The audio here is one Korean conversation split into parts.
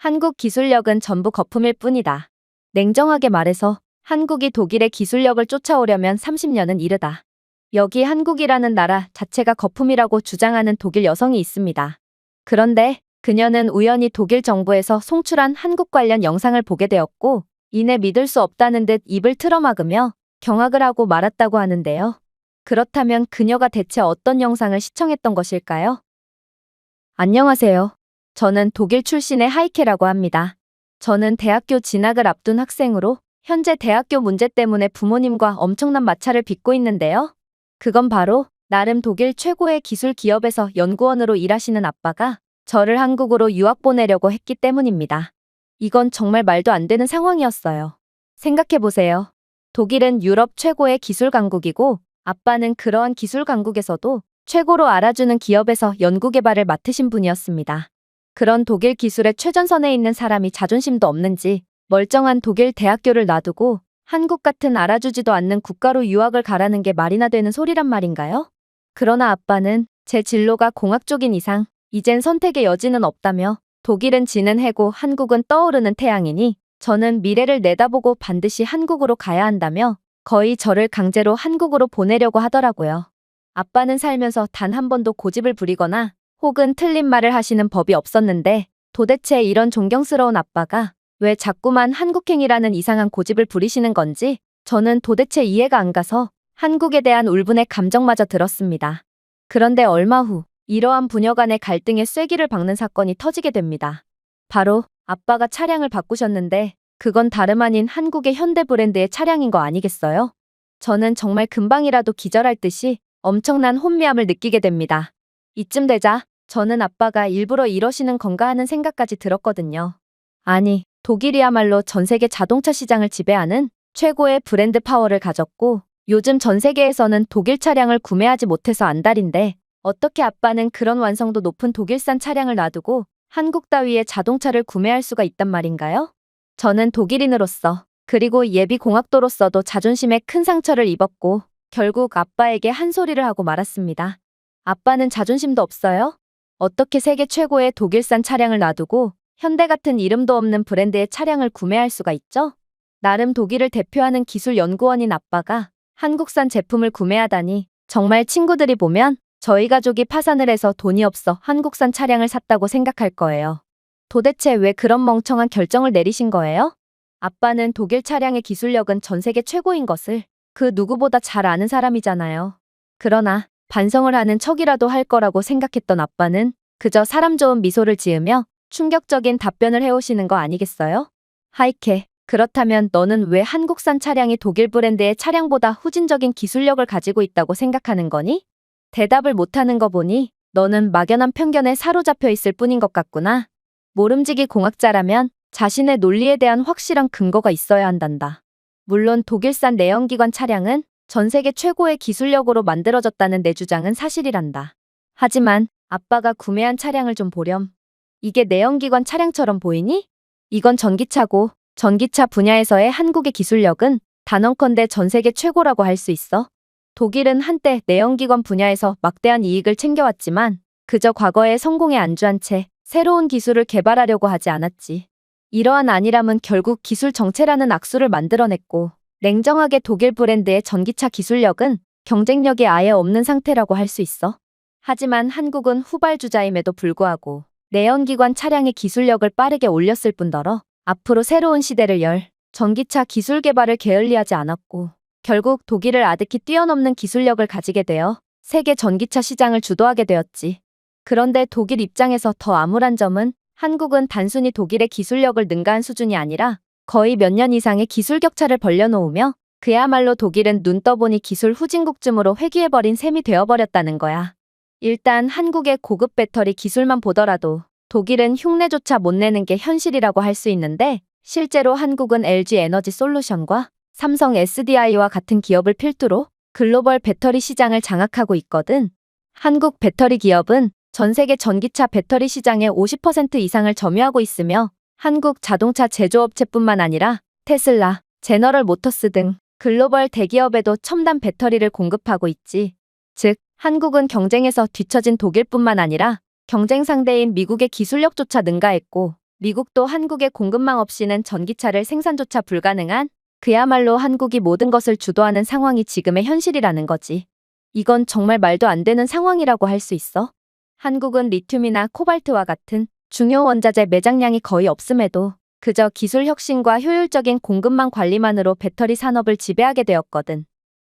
한국 기술력은 전부 거품일 뿐이다. 냉정하게 말해서 한국이 독일의 기술력을 쫓아오려면 30년은 이르다. 여기 한국이라는 나라 자체가 거품이라고 주장하는 독일 여성이 있습니다. 그런데 그녀는 우연히 독일 정부에서 송출한 한국 관련 영상을 보게 되었고, 이내 믿을 수 없다는 듯 입을 틀어막으며 경악을 하고 말았다고 하는데요. 그렇다면 그녀가 대체 어떤 영상을 시청했던 것일까요? 안녕하세요. 저는 독일 출신의 하이케라고 합니다. 저는 대학교 진학을 앞둔 학생으로 현재 대학교 문제 때문에 부모님과 엄청난 마찰을 빚고 있는데요. 그건 바로 나름 독일 최고의 기술 기업에서 연구원으로 일하시는 아빠가 저를 한국으로 유학 보내려고 했기 때문입니다. 이건 정말 말도 안 되는 상황이었어요. 생각해보세요. 독일은 유럽 최고의 기술 강국이고 아빠는 그러한 기술 강국에서도 최고로 알아주는 기업에서 연구개발을 맡으신 분이었습니다. 그런 독일 기술의 최전선에 있는 사람이 자존심도 없는지 멀쩡한 독일 대학교를 놔두고 한국 같은 알아주지도 않는 국가로 유학을 가라는 게 말이나 되는 소리란 말인가요? 그러나 아빠는 제 진로가 공학 쪽인 이상 이젠 선택의 여지는 없다며 독일은 지는 해고 한국은 떠오르는 태양이니 저는 미래를 내다보고 반드시 한국으로 가야 한다며 거의 저를 강제로 한국으로 보내려고 하더라고요. 아빠는 살면서 단 한 번도 고집을 부리거나 혹은 틀린 말을 하시는 법이 없었는데 도대체 이런 존경스러운 아빠가 왜 자꾸만 한국행이라는 이상한 고집을 부리시는 건지 저는 도대체 이해가 안 가서 한국에 대한 울분의 감정마저 들었습니다. 그런데 얼마 후 이러한 부녀 간의 갈등에 쐐기를 박는 사건이 터지게 됩니다. 바로 아빠가 차량을 바꾸셨는데 그건 다름 아닌 한국의 현대 브랜드의 차량인 거 아니겠어요? 저는 정말 금방이라도 기절할 듯이 엄청난 혼미함을 느끼게 됩니다. 이쯤 되자 저는 아빠가 일부러 이러시는 건가 하는 생각까지 들었거든요. 아니, 독일이야말로 전 세계 자동차 시장을 지배하는 최고의 브랜드 파워를 가졌고 요즘 전 세계에서는 독일 차량을 구매하지 못해서 안달인데 어떻게 아빠는 그런 완성도 높은 독일산 차량을 놔두고 한국 따위의 자동차를 구매할 수가 있단 말인가요? 저는 독일인으로서 그리고 예비 공학도로서도 자존심에 큰 상처를 입었고 결국 아빠에게 한 소리를 하고 말았습니다. 아빠는 자존심도 없어요? 어떻게 세계 최고의 독일산 차량을 놔두고 현대 같은 이름도 없는 브랜드의 차량을 구매할 수가 있죠? 나름 독일을 대표하는 기술 연구원인 아빠가 한국산 제품을 구매하다니 정말 친구들이 보면 저희 가족이 파산을 해서 돈이 없어 한국산 차량을 샀다고 생각할 거예요. 도대체 왜 그런 멍청한 결정을 내리신 거예요? 아빠는 독일 차량의 기술력은 전 세계 최고인 것을 그 누구보다 잘 아는 사람이잖아요. 그러나 반성을 하는 척이라도 할 거라고 생각했던 아빠는 그저 사람 좋은 미소를 지으며 충격적인 답변을 해오시는 거 아니겠어요? 하이케, 그렇다면 너는 왜 한국산 차량이 독일 브랜드의 차량보다 후진적인 기술력을 가지고 있다고 생각하는 거니? 대답을 못하는 거 보니 너는 막연한 편견에 사로잡혀 있을 뿐인 것 같구나. 모름지기 공학자라면 자신의 논리에 대한 확실한 근거가 있어야 한단다. 물론 독일산 내연기관 차량은 전 세계 최고의 기술력으로 만들어졌다는 내 주장은 사실이란다. 하지만 아빠가 구매한 차량을 좀 보렴. 이게 내연기관 차량처럼 보이니? 이건 전기차고 전기차 분야에서의 한국의 기술력은 단언컨대 전 세계 최고라고 할 수 있어. 독일은 한때 내연기관 분야에서 막대한 이익을 챙겨왔지만 그저 과거의 성공에 안주한 채 새로운 기술을 개발하려고 하지 않았지. 이러한 안일함은 결국 기술 정체라는 악수를 만들어냈고 냉정하게 독일 브랜드의 전기차 기술력은 경쟁력이 아예 없는 상태라고 할 수 있어. 하지만 한국은 후발주자임에도 불구하고 내연기관 차량의 기술력을 빠르게 올렸을 뿐더러 앞으로 새로운 시대를 열 전기차 기술 개발을 게을리하지 않았고 결국 독일을 아득히 뛰어넘는 기술력을 가지게 되어 세계 전기차 시장을 주도하게 되었지. 그런데 독일 입장에서 더 암울한 점은 한국은 단순히 독일의 기술력을 능가한 수준이 아니라 거의 몇 년 이상의 기술 격차를 벌려놓으며 그야말로 독일은 눈 떠보니 기술 후진국쯤으로 회귀해버린 셈이 되어버렸다는 거야. 일단 한국의 고급 배터리 기술만 보더라도 독일은 흉내조차 못 내는 게 현실이라고 할 수 있는데 실제로 한국은 LG 에너지 솔루션과 삼성 SDI와 같은 기업을 필두로 글로벌 배터리 시장을 장악하고 있거든. 한국 배터리 기업은 전 세계 전기차 배터리 시장의 50% 이상을 점유하고 있으며 한국 자동차 제조업체뿐만 아니라 테슬라, 제너럴 모터스 등 글로벌 대기업에도 첨단 배터리를 공급하고 있지. 즉, 한국은 경쟁에서 뒤처진 독일뿐만 아니라 경쟁 상대인 미국의 기술력조차 능가했고 미국도 한국의 공급망 없이는 전기차를 생산조차 불가능한 그야말로 한국이 모든 것을 주도하는 상황이 지금의 현실이라는 거지. 이건 정말 말도 안 되는 상황이라고 할 수 있어. 한국은 리튬이나 코발트와 같은 중요 원자재 매장량이 거의 없음에도 그저 기술 혁신과 효율적인 공급망 관리만으로 배터리 산업을 지배하게 되었거든.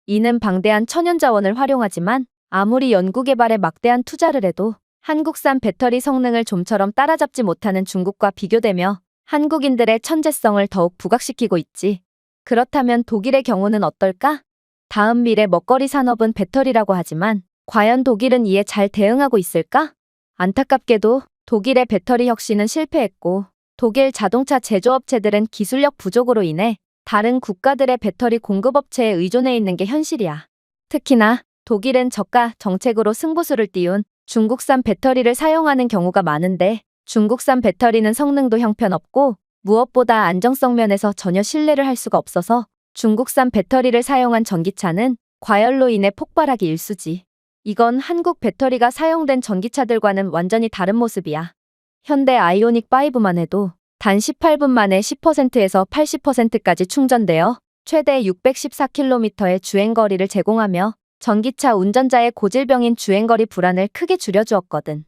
이는 방대한 천연자원을 활용하지만 아무리 연구개발에 막대한 투자를 해도 한국산 배터리 성능을 좀처럼 따라잡지 못하는 중국과 비교되며 한국인들의 천재성을 더욱 부각시키고 있지. 그렇다면 독일의 경우는 어떨까? 다음 미래 먹거리 산업은 배터리라고 하지만 과연 독일은 이에 잘 대응하고 있을까? 안타깝게도 독일의 배터리 혁신은 실패했고 독일 자동차 제조업체들은 기술력 부족으로 인해 다른 국가들의 배터리 공급업체에 의존해 있는 게 현실이야. 특히나 독일은 저가 정책으로 승부수를 띄운 중국산 배터리를 사용하는 경우가 많은데 중국산 배터리는 성능도 형편없고 무엇보다 안정성 면에서 전혀 신뢰를 할 수가 없어서 중국산 배터리를 사용한 전기차는 과열로 인해 폭발하기 일쑤지. 이건 한국 배터리가 사용된 전기차들과는 완전히 다른 모습이야. 현대 아이오닉 5만 해도 단 18분 만에 10%에서 80%까지 충전되어 최대 614km의 주행거리를 제공하며 전기차 운전자의 고질병인 주행거리 불안을 크게 줄여주었거든.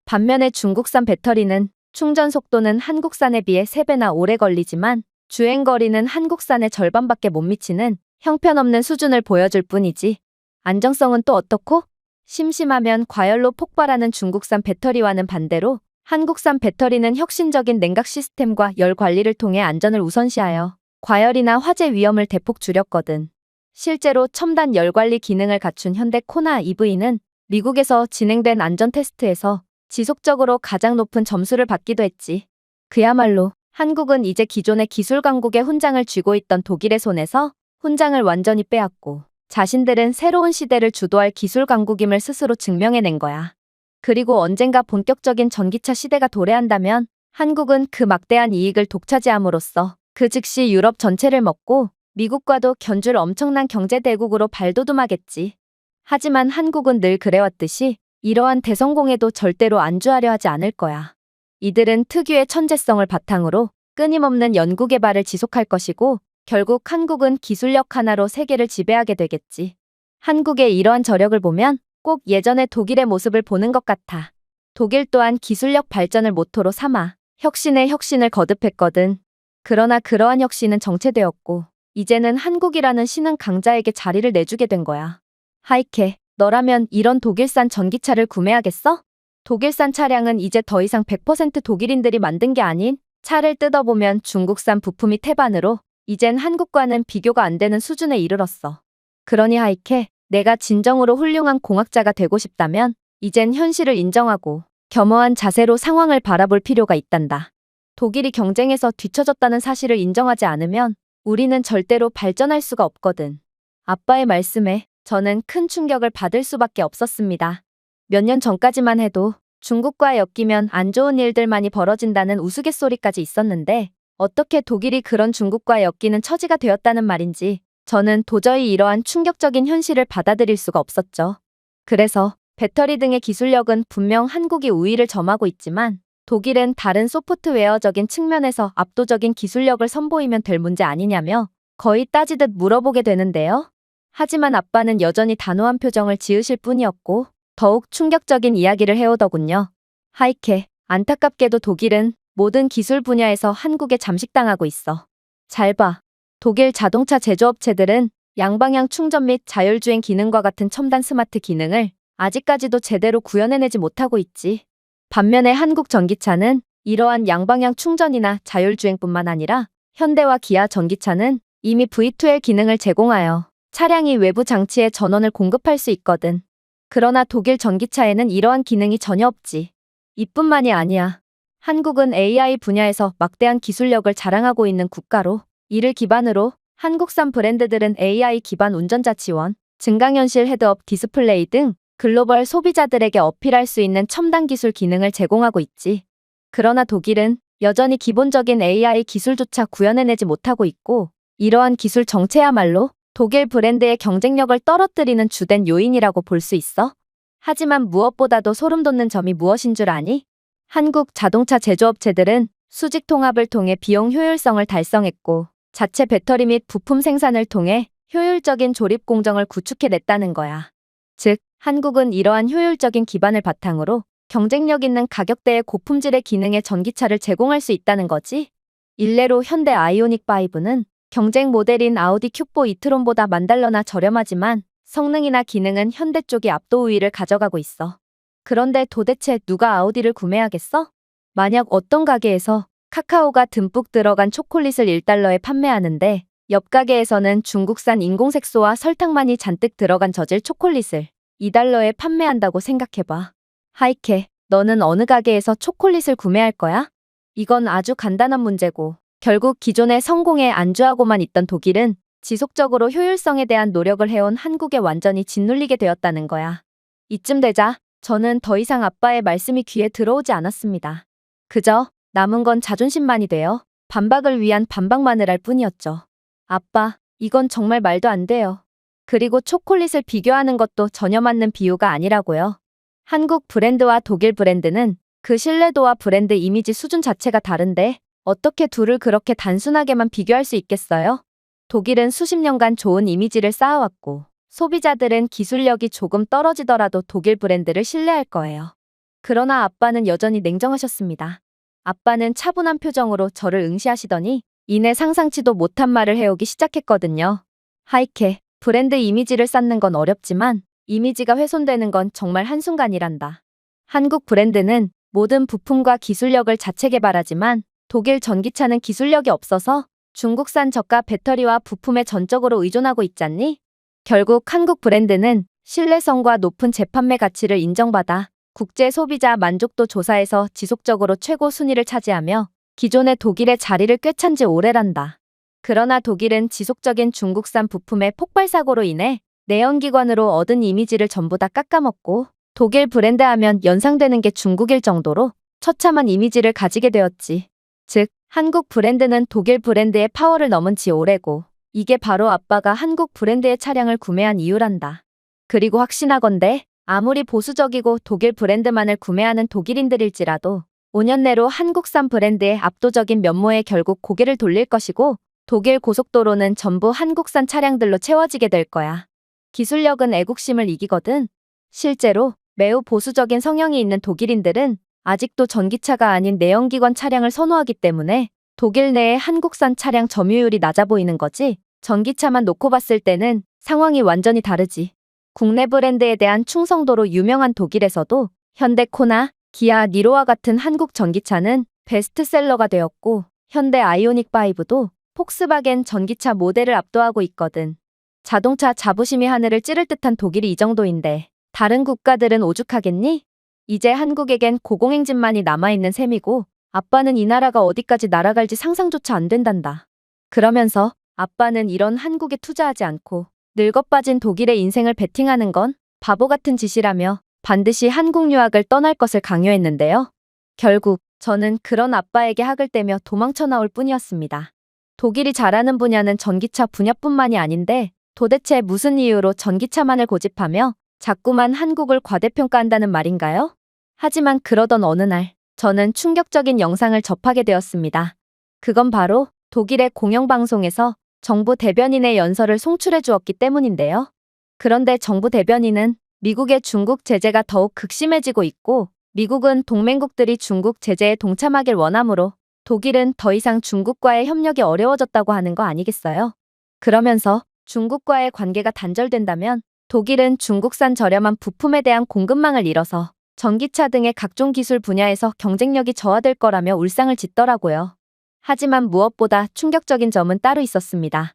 반면에 중국산 배터리는 충전 속도는 한국산에 비해 3배나 오래 걸리지만 주행거리는 한국산의 절반밖에 못 미치는 형편없는 수준을 보여줄 뿐이지. 안정성은 또 어떻고? 심심하면 과열로 폭발하는 중국산 배터리와는 반대로 한국산 배터리는 혁신적인 냉각 시스템과 열 관리를 통해 안전을 우선시하여 과열이나 화재 위험을 대폭 줄였거든. 실제로 첨단 열 관리 기능을 갖춘 현대 코나 EV는 미국에서 진행된 안전 테스트에서 지속적으로 가장 높은 점수를 받기도 했지. 그야말로 한국은 이제 기존의 기술 강국의 훈장을 쥐고 있던 독일의 손에서 훈장을 완전히 빼앗고 자신들은 새로운 시대를 주도할 기술 강국임을 스스로 증명해낸 거야. 그리고 언젠가 본격적인 전기차 시대가 도래한다면 한국은 그 막대한 이익을 독차지함으로써 그 즉시 유럽 전체를 먹고 미국과도 견줄 엄청난 경제대국으로 발돋움하겠지. 하지만 한국은 늘 그래왔듯이 이러한 대성공에도 절대로 안주하려 하지 않을 거야. 이들은 특유의 천재성을 바탕으로 끊임없는 연구개발을 지속할 것이고 결국 한국은 기술력 하나로 세계를 지배하게 되겠지. 한국의 이러한 저력을 보면 꼭 예전의 독일의 모습을 보는 것 같아. 독일 또한 기술력 발전을 모토로 삼아 혁신에 혁신을 거듭했거든. 그러나 그러한 혁신은 정체되었고 이제는 한국이라는 신흥 강자에게 자리를 내주게 된 거야. 하이케, 너라면 이런 독일산 전기차를 구매하겠어? 독일산 차량은 이제 더 이상 100% 독일인들이 만든 게 아닌 차를 뜯어보면 중국산 부품이 태반으로 이젠 한국과는 비교가 안 되는 수준에 이르렀어. 그러니 하이케, 내가 진정으로 훌륭한 공학자가 되고 싶다면 이젠 현실을 인정하고 겸허한 자세로 상황을 바라볼 필요가 있단다. 독일이 경쟁에서 뒤처졌다는 사실을 인정하지 않으면 우리는 절대로 발전할 수가 없거든. 아빠의 말씀에 저는 큰 충격을 받을 수밖에 없었습니다. 몇 년 전까지만 해도 중국과 엮이면 안 좋은 일들만이 벌어진다는 우스갯소리까지 있었는데 어떻게 독일이 그런 중국과 엮이는 처지가 되었다는 말인지 저는 도저히 이러한 충격적인 현실을 받아들일 수가 없었죠. 그래서 배터리 등의 기술력은 분명 한국이 우위를 점하고 있지만 독일은 다른 소프트웨어적인 측면에서 압도적인 기술력을 선보이면 될 문제 아니냐며 거의 따지듯 물어보게 되는데요. 하지만 아빠는 여전히 단호한 표정을 지으실 뿐이었고 더욱 충격적인 이야기를 해오더군요. 하이케, 안타깝게도 독일은 모든 기술 분야에서 한국에 잠식당하고 있어. 잘 봐. 독일 자동차 제조업체들은 양방향 충전 및 자율주행 기능과 같은 첨단 스마트 기능을 아직까지도 제대로 구현해내지 못하고 있지. 반면에 한국 전기차는 이러한 양방향 충전이나 자율주행뿐만 아니라 현대와 기아 전기차는 이미 V2L 기능을 제공하여 차량이 외부 장치에 전원을 공급할 수 있거든. 그러나 독일 전기차에는 이러한 기능이 전혀 없지. 이뿐만이 아니야. 한국은 AI 분야에서 막대한 기술력을 자랑하고 있는 국가로 이를 기반으로 한국산 브랜드들은 AI 기반 운전자 지원, 증강현실 헤드업 디스플레이 등 글로벌 소비자들에게 어필할 수 있는 첨단 기술 기능을 제공하고 있지. 그러나 독일은 여전히 기본적인 AI 기술조차 구현해내지 못하고 있고 이러한 기술 정체야말로 독일 브랜드의 경쟁력을 떨어뜨리는 주된 요인이라고 볼 수 있어. 하지만 무엇보다도 소름 돋는 점이 무엇인 줄 아니? 한국 자동차 제조업체들은 수직 통합을 통해 비용 효율성을 달성했고, 자체 배터리 및 부품 생산을 통해 효율적인 조립 공정을 구축해냈다는 거야. 즉, 한국은 이러한 효율적인 기반을 바탕으로 경쟁력 있는 가격대의 고품질의 기능의 전기차를 제공할 수 있다는 거지. 일례로 현대 아이오닉 5는 경쟁 모델인 아우디 Q4 이트론보다 $10,000나 저렴하지만 성능이나 기능은 현대 쪽이 압도 우위를 가져가고 있어. 그런데 도대체 누가 아우디를 구매하겠어? 만약 어떤 가게에서 카카오가 듬뿍 들어간 초콜릿을 $1에 판매하는데 옆 가게에서는 중국산 인공색소와 설탕만이 잔뜩 들어간 저질 초콜릿을 $2에 판매한다고 생각해봐. 하이케, 너는 어느 가게에서 초콜릿을 구매할 거야? 이건 아주 간단한 문제고, 결국 기존의 성공에 안주하고만 있던 독일은 지속적으로 효율성에 대한 노력을 해온 한국에 완전히 짓눌리게 되었다는 거야. 이쯤 되자 저는 더 이상 아빠의 말씀이 귀에 들어오지 않았습니다. 그저 남은 건 자존심만이 되어 반박을 위한 반박만을 할 뿐이었죠. 아빠, 이건 정말 말도 안 돼요. 그리고 초콜릿을 비교하는 것도 전혀 맞는 비유가 아니라고요. 한국 브랜드와 독일 브랜드는 그 신뢰도와 브랜드 이미지 수준 자체가 다른데 어떻게 둘을 그렇게 단순하게만 비교할 수 있겠어요? 독일은 수십 년간 좋은 이미지를 쌓아왔고 소비자들은 기술력이 조금 떨어지더라도 독일 브랜드를 신뢰할 거예요. 그러나 아빠는 여전히 냉정하셨습니다. 아빠는 차분한 표정으로 저를 응시하시더니 이내 상상치도 못한 말을 해오기 시작했거든요. 하이케, 브랜드 이미지를 쌓는 건 어렵지만 이미지가 훼손되는 건 정말 한순간이란다. 한국 브랜드는 모든 부품과 기술력을 자체 개발하지만 독일 전기차는 기술력이 없어서 중국산 저가 배터리와 부품에 전적으로 의존하고 있잖니? 결국 한국 브랜드는 신뢰성과 높은 재판매 가치를 인정받아 국제 소비자 만족도 조사에서 지속적으로 최고 순위를 차지하며 기존의 독일의 자리를 꿰찬 지 오래란다. 그러나 독일은 지속적인 중국산 부품의 폭발 사고로 인해 내연기관으로 얻은 이미지를 전부 다 깎아먹고 독일 브랜드 하면 연상되는 게 중국일 정도로 처참한 이미지를 가지게 되었지. 즉, 한국 브랜드는 독일 브랜드의 파워를 넘은 지 오래고 이게 바로 아빠가 한국 브랜드의 차량을 구매한 이유란다. 그리고 확신하건대 아무리 보수적이고 독일 브랜드만을 구매하는 독일인들일지라도 5년 내로 한국산 브랜드의 압도적인 면모에 결국 고개를 돌릴 것이고 독일 고속도로는 전부 한국산 차량들로 채워지게 될 거야. 기술력은 애국심을 이기거든. 실제로 매우 보수적인 성향이 있는 독일인들은 아직도 전기차가 아닌 내연기관 차량을 선호하기 때문에 독일 내의 한국산 차량 점유율이 낮아 보이는 거지. 전기차만 놓고 봤을 때는 상황이 완전히 다르지. 국내 브랜드에 대한 충성도로 유명한 독일에서도 현대 코나, 기아, 니로와 같은 한국 전기차는 베스트셀러가 되었고 현대 아이오닉 5도 폭스바겐 전기차 모델을 압도하고 있거든. 자동차 자부심이 하늘을 찌를 듯한 독일이 이 정도인데 다른 국가들은 오죽하겠니? 이제 한국에겐 고공행진만이 남아있는 셈이고 아빠는 이 나라가 어디까지 날아갈지 상상조차 안 된단다. 그러면서 아빠는 이런 한국에 투자하지 않고 늙어빠진 독일의 인생을 베팅하는 건 바보 같은 짓이라며 반드시 한국 유학을 떠날 것을 강요했는데요. 결국 저는 그런 아빠에게 학을 떼며 도망쳐 나올 뿐이었습니다. 독일이 잘하는 분야는 전기차 분야뿐만이 아닌데 도대체 무슨 이유로 전기차만을 고집하며 자꾸만 한국을 과대평가한다는 말인가요? 하지만 그러던 어느 날 저는 충격적인 영상을 접하게 되었습니다. 그건 바로 독일의 공영방송에서 정부 대변인의 연설을 송출해 주었기 때문인데요. 그런데 정부 대변인은 미국의 중국 제재가 더욱 극심해지고 있고 미국은 동맹국들이 중국 제재에 동참하길 원하므로 독일은 더 이상 중국과의 협력이 어려워졌다고 하는 거 아니겠어요? 그러면서 중국과의 관계가 단절된다면 독일은 중국산 저렴한 부품에 대한 공급망을 잃어서 전기차 등의 각종 기술 분야에서 경쟁력이 저하될 거라며 울상을 짓더라고요. 하지만 무엇보다 충격적인 점은 따로 있었습니다.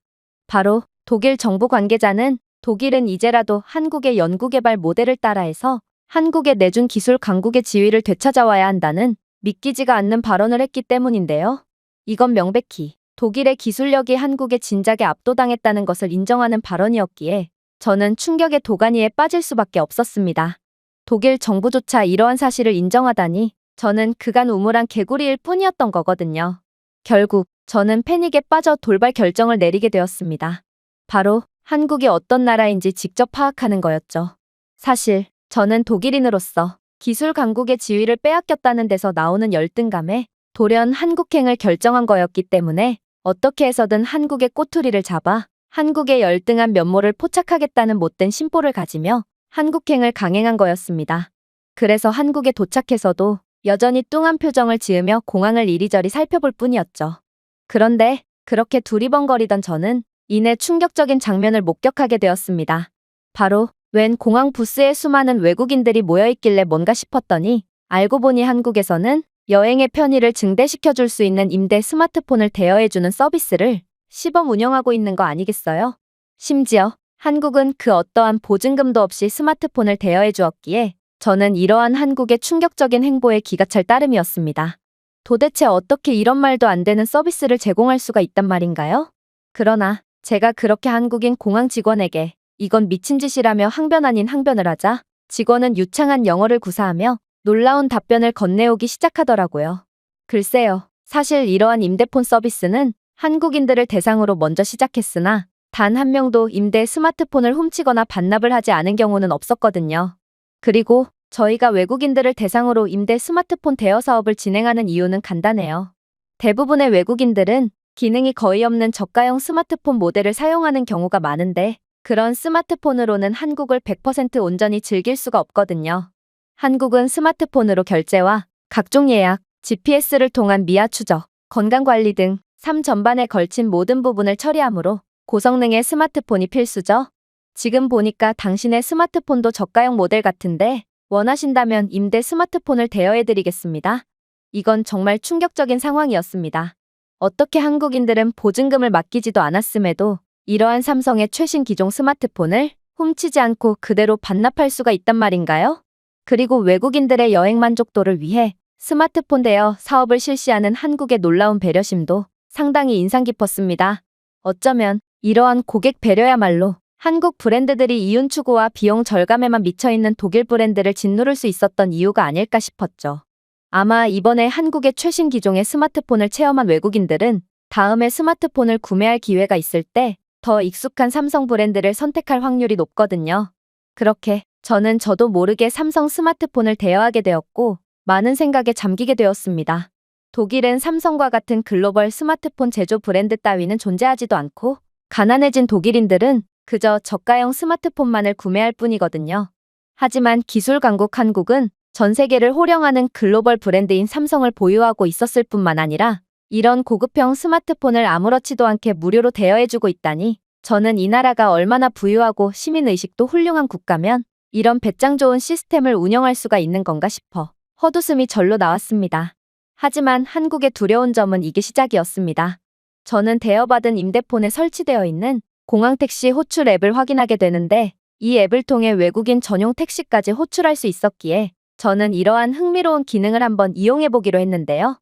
바로 독일 정부 관계자는 독일은 이제라도 한국의 연구개발 모델을 따라해서 한국에 내준 기술 강국의 지위를 되찾아와야 한다는 믿기지가 않는 발언을 했기 때문인데요. 이건 명백히 독일의 기술력이 한국의 진작에 압도당했다는 것을 인정하는 발언이었기에 저는 충격의 도가니에 빠질 수밖에 없었습니다. 독일 정부조차 이러한 사실을 인정하다니 저는 그간 우물한 개구리일 뿐이었던 거거든요. 결국 저는 패닉에 빠져 돌발 결정을 내리게 되었습니다. 바로 한국이 어떤 나라인지 직접 파악하는 거였죠. 사실 저는 독일인으로서 기술 강국의 지위를 빼앗겼다는 데서 나오는 열등감에 돌연 한국행을 결정한 거였기 때문에 어떻게 해서든 한국의 꼬투리를 잡아 한국의 열등한 면모를 포착하겠다는 못된 심보를 가지며 한국행을 강행한 거였습니다. 그래서 한국에 도착해서도 여전히 뚱한 표정을 지으며 공항을 이리저리 살펴볼 뿐이었죠. 그런데 그렇게 두리번거리던 저는 이내 충격적인 장면을 목격하게 되었습니다. 바로 웬 공항 부스에 수많은 외국인들이 모여있길래 뭔가 싶었더니 알고 보니 한국에서는 여행의 편의를 증대시켜줄 수 있는 임대 스마트폰을 대여해주는 서비스를 시범 운영하고 있는 거 아니겠어요? 심지어 한국은 그 어떠한 보증금도 없이 스마트폰을 대여해 주었기에 저는 이러한 한국의 충격적인 행보에 기가 찰 따름이었습니다. 도대체 어떻게 이런 말도 안 되는 서비스를 제공할 수가 있단 말인가요? 그러나 제가 그렇게 한국인 공항 직원에게 이건 미친 짓이라며 항변 아닌 항변을 하자 직원은 유창한 영어를 구사하며 놀라운 답변을 건네오기 시작하더라고요. 글쎄요, 사실 이러한 임대폰 서비스는 한국인들을 대상으로 먼저 시작했으나 단 한 명도 임대 스마트폰을 훔치거나 반납을 하지 않은 경우는 없었거든요. 그리고 저희가 외국인들을 대상으로 임대 스마트폰 대여 사업을 진행하는 이유는 간단해요. 대부분의 외국인들은 기능이 거의 없는 저가형 스마트폰 모델을 사용하는 경우가 많은데 그런 스마트폰으로는 한국을 100% 온전히 즐길 수가 없거든요. 한국은 스마트폰으로 결제와 각종 예약, GPS를 통한 미화 추적, 건강관리 등 삶 전반에 걸친 모든 부분을 처리하므로 고성능의 스마트폰이 필수죠. 지금 보니까 당신의 스마트폰도 저가형 모델 같은데 원하신다면 임대 스마트폰을 대여해드리겠습니다. 이건 정말 충격적인 상황이었습니다. 어떻게 한국인들은 보증금을 맡기지도 않았음에도 이러한 삼성의 최신 기종 스마트폰을 훔치지 않고 그대로 반납할 수가 있단 말인가요? 그리고 외국인들의 여행 만족도를 위해 스마트폰 대여 사업을 실시하는 한국의 놀라운 배려심도 상당히 인상 깊었습니다. 어쩌면 이러한 고객 배려야말로 한국 브랜드들이 이윤 추구와 비용 절감에만 미쳐있는 독일 브랜드를 짓누를 수 있었던 이유가 아닐까 싶었죠. 아마 이번에 한국의 최신 기종의 스마트폰을 체험한 외국인들은 다음에 스마트폰을 구매할 기회가 있을 때 더 익숙한 삼성 브랜드를 선택할 확률이 높거든요. 그렇게 저도 모르게 삼성 스마트폰을 대여하게 되었고 많은 생각에 잠기게 되었습니다. 독일은 삼성과 같은 글로벌 스마트폰 제조 브랜드 따위는 존재하지도 않고 가난해진 독일인들은 그저 저가형 스마트폰만을 구매할 뿐이거든요. 하지만 기술 강국 한국은 전 세계를 호령하는 글로벌 브랜드인 삼성을 보유하고 있었을 뿐만 아니라 이런 고급형 스마트폰을 아무렇지도 않게 무료로 대여해주고 있다니 저는 이 나라가 얼마나 부유하고 시민의식도 훌륭한 국가면 이런 배짱 좋은 시스템을 운영할 수가 있는 건가 싶어 헛웃음이 절로 나왔습니다. 하지만 한국의 두려운 점은 이게 시작이었습니다. 저는 대여받은 임대폰에 설치되어 있는 공항택시 호출 앱을 확인하게 되는데 이 앱을 통해 외국인 전용 택시까지 호출할 수 있었기에 저는 이러한 흥미로운 기능을 한번 이용해보기로 했는데요.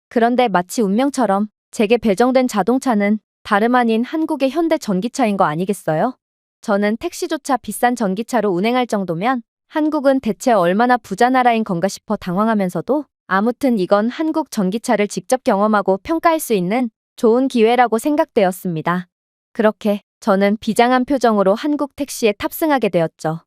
그런데 마치 운명처럼 제게 배정된 자동차는 다름 아닌 한국의 현대 전기차인 거 아니겠어요? 저는 택시조차 비싼 전기차로 운행할 정도면 한국은 대체 얼마나 부자 나라인 건가 싶어 당황하면서도 아무튼 이건 한국 전기차를 직접 경험하고 평가할 수 있는 좋은 기회라고 생각되었습니다. 그렇게 저는 비장한 표정으로 한국 택시에 탑승하게 되었죠.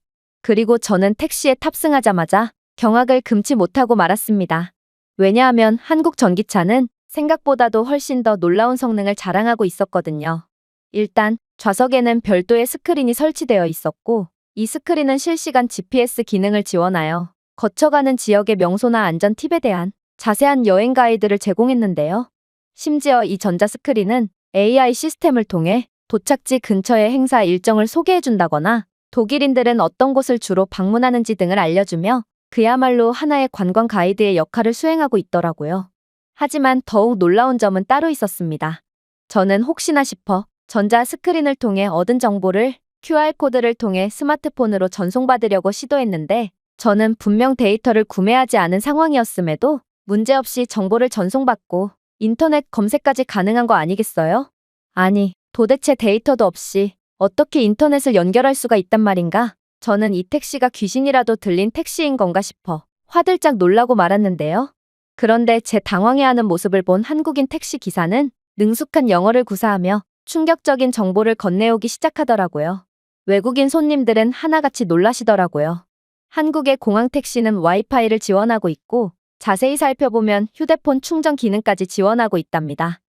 그리고 저는 택시에 탑승하자마자 경악을 금치 못하고 말았습니다. 왜냐하면 한국 전기차는 생각보다도 훨씬 더 놀라운 성능을 자랑하고 있었거든요. 일단 좌석에는 별도의 스크린이 설치되어 있었고 이 스크린은 실시간 GPS 기능을 지원하여 거쳐가는 지역의 명소나 안전 팁에 대한 자세한 여행 가이드를 제공했는데요. 심지어 이 전자 스크린은 AI 시스템을 통해 도착지 근처의 행사 일정을 소개해준다거나 독일인들은 어떤 곳을 주로 방문하는지 등을 알려주며 그야말로 하나의 관광 가이드의 역할을 수행하고 있더라고요. 하지만 더욱 놀라운 점은 따로 있었습니다. 저는 혹시나 싶어 전자 스크린을 통해 얻은 정보를 QR코드를 통해 스마트폰으로 전송받으려고 시도했는데 저는 분명 데이터를 구매하지 않은 상황이었음에도 문제없이 정보를 전송받고 인터넷 검색까지 가능한 거 아니겠어요? 아니, 도대체 데이터도 없이 어떻게 인터넷을 연결할 수가 있단 말인가? 저는 이 택시가 귀신이라도 들린 택시인 건가 싶어 화들짝 놀라고 말았는데요. 그런데 제 당황해하는 모습을 본 한국인 택시 기사는 능숙한 영어를 구사하며 충격적인 정보를 건네오기 시작하더라고요. 외국인 손님들은 하나같이 놀라시더라고요. 한국의 공항 택시는 와이파이를 지원하고 있고 자세히 살펴보면 휴대폰 충전 기능까지 지원하고 있답니다.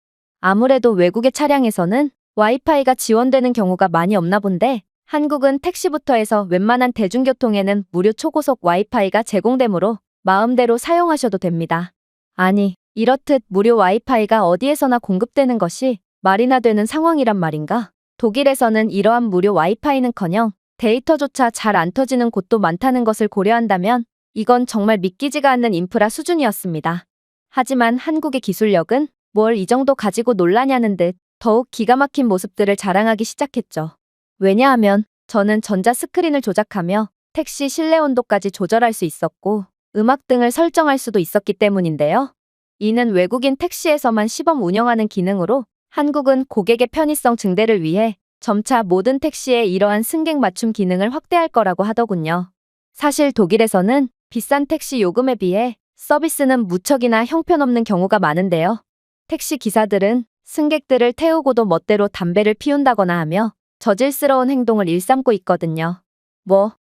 아무래도 외국의 차량에서는 와이파이가 지원되는 경우가 많이 없나 본데 한국은 택시부터 해서 웬만한 대중교통에는 무료 초고속 와이파이가 제공되므로 마음대로 사용하셔도 됩니다. 아니, 이렇듯 무료 와이파이가 어디에서나 공급되는 것이 말이나 되는 상황이란 말인가? 독일에서는 이러한 무료 와이파이는커녕 데이터조차 잘 안 터지는 곳도 많다는 것을 고려한다면 이건 정말 믿기지가 않는 인프라 수준이었습니다. 하지만 한국의 기술력은 뭘 이 정도 가지고 놀라냐는 듯 더욱 기가 막힌 모습들을 자랑하기 시작했죠. 왜냐하면 저는 전자 스크린을 조작하며 택시 실내 온도까지 조절할 수 있었고 음악 등을 설정할 수도 있었기 때문인데요. 이는 외국인 택시에서만 시범 운영하는 기능으로 한국은 고객의 편의성 증대를 위해 점차 모든 택시에 이러한 승객 맞춤 기능을 확대할 거라고 하더군요. 사실 독일에서는 비싼 택시 요금에 비해 서비스는 무척이나 형편없는 경우가 많은데요. 택시 기사들은 승객들을 태우고도 멋대로 담배를 피운다거나 하며 저질스러운 행동을 일삼고 있거든요.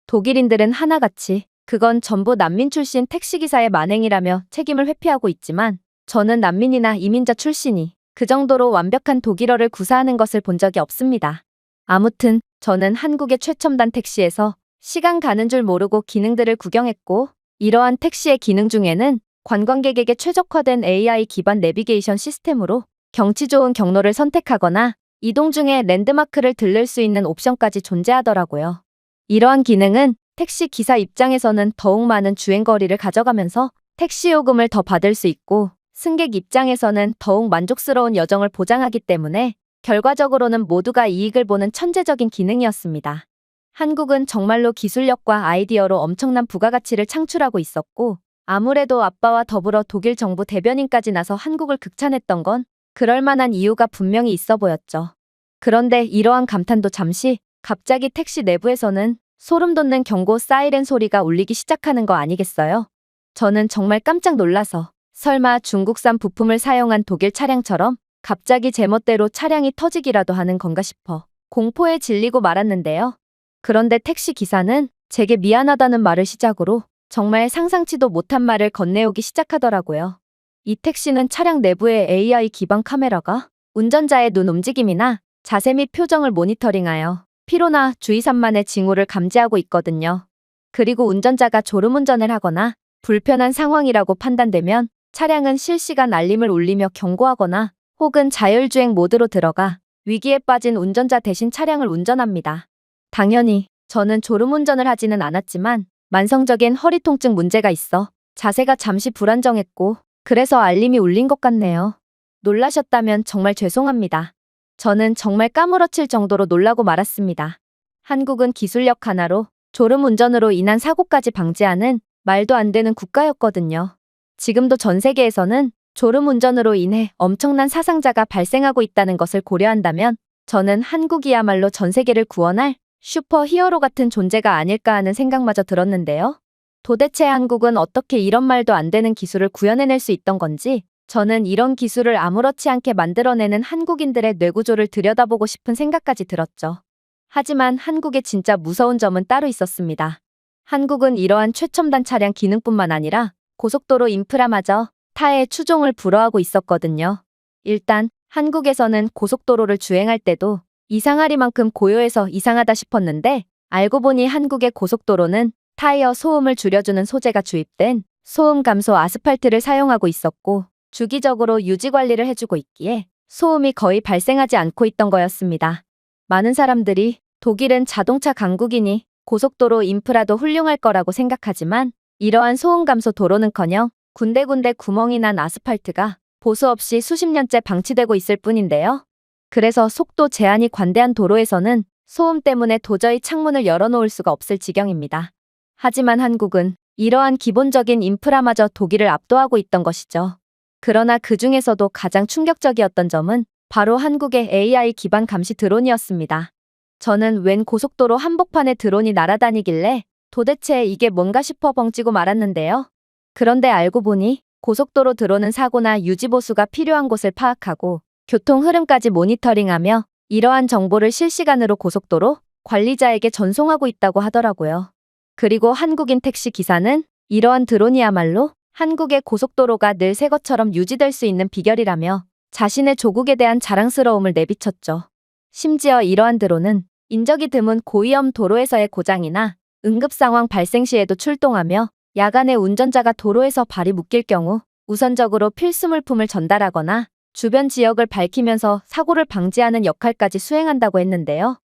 독일인들은 하나같이 그건 전부 난민 출신 택시기사의 만행이라며 책임을 회피하고 있지만 저는 난민이나 이민자 출신이 그 정도로 완벽한 독일어를 구사하는 것을 본 적이 없습니다. 아무튼 저는 한국의 최첨단 택시에서 시간 가는 줄 모르고 기능들을 구경했고 이러한 택시의 기능 중에는 관광객에게 최적화된 AI 기반 내비게이션 시스템으로 경치 좋은 경로를 선택하거나 이동 중에 랜드마크를 들를 수 있는 옵션까지 존재하더라고요. 이러한 기능은 택시 기사 입장에서는 더욱 많은 주행거리를 가져가면서 택시 요금을 더 받을 수 있고 승객 입장에서는 더욱 만족스러운 여정을 보장하기 때문에 결과적으로는 모두가 이익을 보는 천재적인 기능이었습니다. 한국은 정말로 기술력과 아이디어로 엄청난 부가가치를 창출하고 있었고 아무래도 아빠와 더불어 독일 정부 대변인까지 나서 한국을 극찬했던 건 그럴 만한 이유가 분명히 있어 보였죠. 그런데 이러한 감탄도 잠시 갑자기 택시 내부에서는 소름 돋는 경고 사이렌 소리가 울리기 시작하는 거 아니겠어요? 저는 정말 깜짝 놀라서 설마 중국산 부품을 사용한 독일 차량처럼 갑자기 제멋대로 차량이 터지기라도 하는 건가 싶어 공포에 질리고 말았는데요. 그런데 택시 기사는 제게 미안하다는 말을 시작으로 정말 상상치도 못한 말을 건네오기 시작하더라고요. 이 택시는 차량 내부에 AI 기반 카메라가 운전자의 눈 움직임이나 자세 및 표정을 모니터링하여 피로나 주의산만의 징후를 감지하고 있거든요. 그리고 운전자가 졸음운전을 하거나 불편한 상황이라고 판단되면 차량은 실시간 알림을 울리며 경고하거나 혹은 자율주행 모드로 들어가 위기에 빠진 운전자 대신 차량을 운전합니다. 당연히 저는 졸음운전을 하지는 않았지만 만성적인 허리 통증 문제가 있어 자세가 잠시 불안정했고 그래서 알림이 울린 것 같네요. 놀라셨다면 정말 죄송합니다. 저는 정말 까무러칠 정도로 놀라고 말았습니다. 한국은 기술력 하나로 졸음운전으로 인한 사고까지 방지하는 말도 안 되는 국가였거든요. 지금도 전 세계에서는 졸음운전으로 인해 엄청난 사상자가 발생하고 있다는 것을 고려한다면 저는 한국이야말로 전 세계를 구원할 슈퍼 히어로 같은 존재가 아닐까 하는 생각마저 들었는데요. 도대체 한국은 어떻게 이런 말도 안 되는 기술을 구현해낼 수 있던 건지 저는 이런 기술을 아무렇지 않게 만들어내는 한국인들의 뇌구조를 들여다보고 싶은 생각까지 들었죠. 하지만 한국의 진짜 무서운 점은 따로 있었습니다. 한국은 이러한 최첨단 차량 기능뿐만 아니라 고속도로 인프라마저 타의 추종을 불허하고 있었거든요. 일단 한국에서는 고속도로를 주행할 때도 이상하리만큼 고요해서 이상하다 싶었는데 알고 보니 한국의 고속도로는 타이어 소음을 줄여주는 소재가 주입된 소음 감소 아스팔트를 사용하고 있었고 주기적으로 유지 관리를 해주고 있기에 소음이 거의 발생하지 않고 있던 거였습니다. 많은 사람들이 독일은 자동차 강국이니 고속도로 인프라도 훌륭할 거라고 생각하지만 이러한 소음 감소 도로는커녕 군데군데 구멍이 난 아스팔트가 보수 없이 수십 년째 방치되고 있을 뿐인데요. 그래서 속도 제한이 관대한 도로에서는 소음 때문에 도저히 창문을 열어놓을 수가 없을 지경입니다. 하지만 한국은 이러한 기본적인 인프라마저 독일을 압도하고 있던 것이죠. 그러나 그 중에서도 가장 충격적이었던 점은 바로 한국의 AI 기반 감시 드론이었습니다. 저는 웬 고속도로 한복판에 드론이 날아다니길래 도대체 이게 뭔가 싶어 벙찌고 말았는데요. 그런데 알고 보니 고속도로 드론은 사고나 유지보수가 필요한 곳을 파악하고 교통 흐름까지 모니터링하며 이러한 정보를 실시간으로 고속도로 관리자에게 전송하고 있다고 하더라고요. 그리고 한국인 택시 기사는 이러한 드론이야말로 한국의 고속도로가 늘 새 것처럼 유지될 수 있는 비결이라며 자신의 조국에 대한 자랑스러움을 내비쳤죠. 심지어 이러한 드론은 인적이 드문 고위험 도로에서의 고장이나 응급 상황 발생 시에도 출동하며 야간에 운전자가 도로에서 발이 묶일 경우 우선적으로 필수 물품을 전달하거나 주변 지역을 밝히면서 사고를 방지하는 역할까지 수행한다고 했는데요.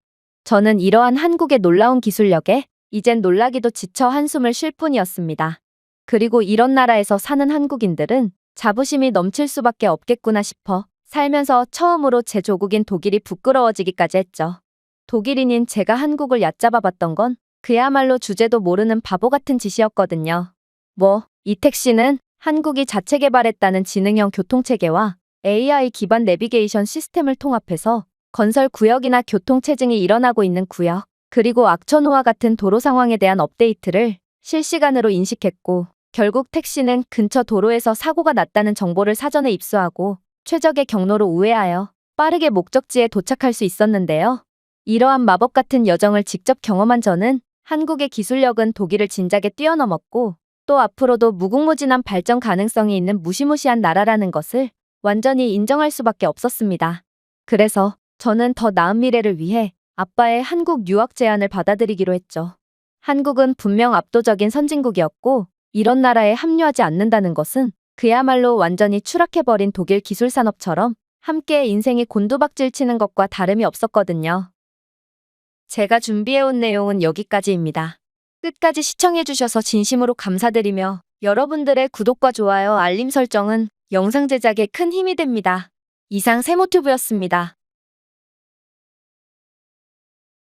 저는 이러한 한국의 놀라운 기술력에 이젠 놀라기도 지쳐 한숨을 쉴 뿐이었습니다. 그리고 이런 나라에서 사는 한국인들은 자부심이 넘칠 수밖에 없겠구나 싶어 살면서 처음으로 제 조국인 독일이 부끄러워지기까지 했죠. 독일인인 제가 한국을 얕잡아 봤던 건 그야말로 주제도 모르는 바보 같은 짓이었거든요. 이 택시는 한국이 자체 개발했다는 지능형 교통체계와 AI 기반 내비게이션 시스템을 통합해서 건설 구역이나 교통체증이 일어나고 있는 구역, 그리고 악천후와 같은 도로 상황에 대한 업데이트를 실시간으로 인식했고, 결국 택시는 근처 도로에서 사고가 났다는 정보를 사전에 입수하고 최적의 경로로 우회하여 빠르게 목적지에 도착할 수 있었는데요. 이러한 마법 같은 여정을 직접 경험한 저는 한국의 기술력은 독일을 진작에 뛰어넘었고 또 앞으로도 무궁무진한 발전 가능성이 있는 무시무시한 나라라는 것을 완전히 인정할 수밖에 없었습니다. 그래서 저는 더 나은 미래를 위해 아빠의 한국 유학 제안을 받아들이기로 했죠. 한국은 분명 압도적인 선진국이었고 이런 나라에 합류하지 않는다는 것은 그야말로 완전히 추락해버린 독일 기술 산업처럼 함께 인생이 곤두박질 치는 것과 다름이 없었거든요. 제가 준비해온 내용은 여기까지입니다. 끝까지 시청해주셔서 진심으로 감사드리며 여러분들의 구독과 좋아요, 알림 설정은 영상 제작에 큰 힘이 됩니다. 이상 세모튜브였습니다.